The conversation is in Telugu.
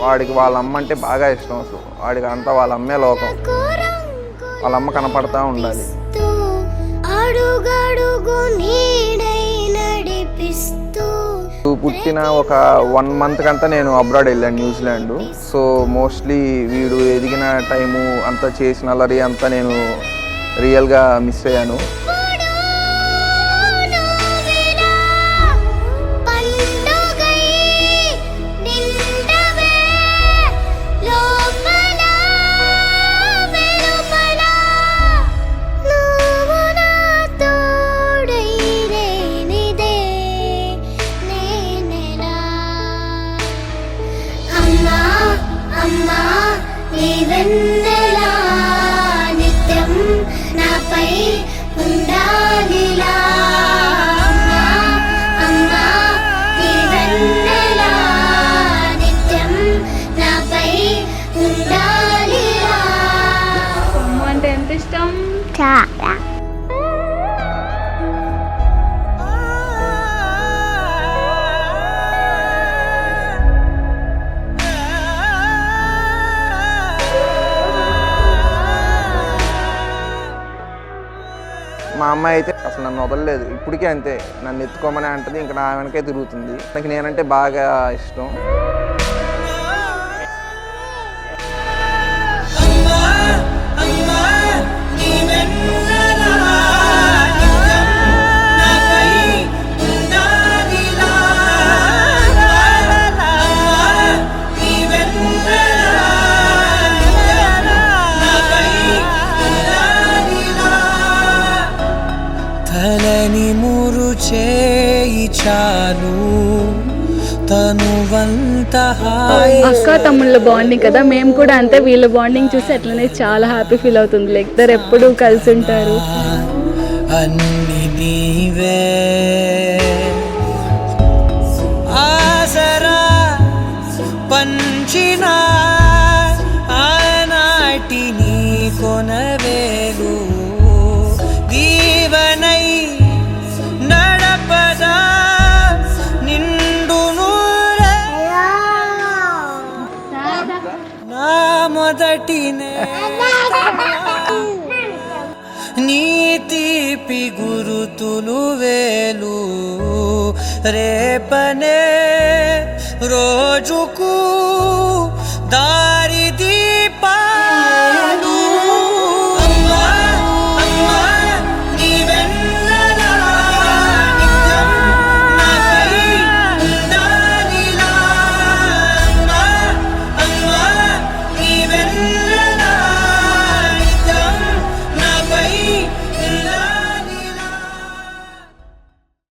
వాడికి వాళ్ళ అమ్మ అంటే బాగా ఇష్టం. అసలు వాడికి అంతా వాళ్ళ అమ్మే లోకం. వాళ్ళ అమ్మ కనపడతా ఉండాలి. పుట్టిన ఒక 1 month కంతా నేను అబ్రాడ్ వెళ్ళాను, న్యూజిలాండ్. సో మోస్ట్లీ వీడు ఎదిగిన టైము అంతా చేసిన అల్లరి అంతా నేను రియల్గా మిస్ అయ్యాను. నిత్యం నాపై ఉండాలిలా, అమ్మా నీ వెన్నెలా నిత్యం నాపై ఉండాలిలా. అమ్మ అంటే ఎంత ఇష్టం? చాలా. మా అమ్మాయి అయితే అసలు నన్ను వదలలేదు, ఇప్పటికే అంతే. నన్ను ఎత్తుకోమని అంటది, ఇంకా నా వెనకే తిరుగుతుంది. నాకు నేనంటే బాగా ఇష్టం. తలని మురు చేయి చాలు తనువంత హాయి. అక్క తమ్ముళ్ళ బాండింగ్ కదా, మేము కూడా అంతే. వీళ్ళ బాండింగ్ చూసి అట్లనే చాలా హ్యాపీ ఫీల్ అవుతుంది. లైక్ ఇద్దరు ఎప్పుడు కలిసి ఉంటారు. అన్ని నీవే ఆసరా పంచిన ఆనాటి నీ కొనవేలు దీవనై నడపదా నిండు నూరే నా మొదటినే నీ తీపి గురుతులు వేలు రేపనే రోజుకు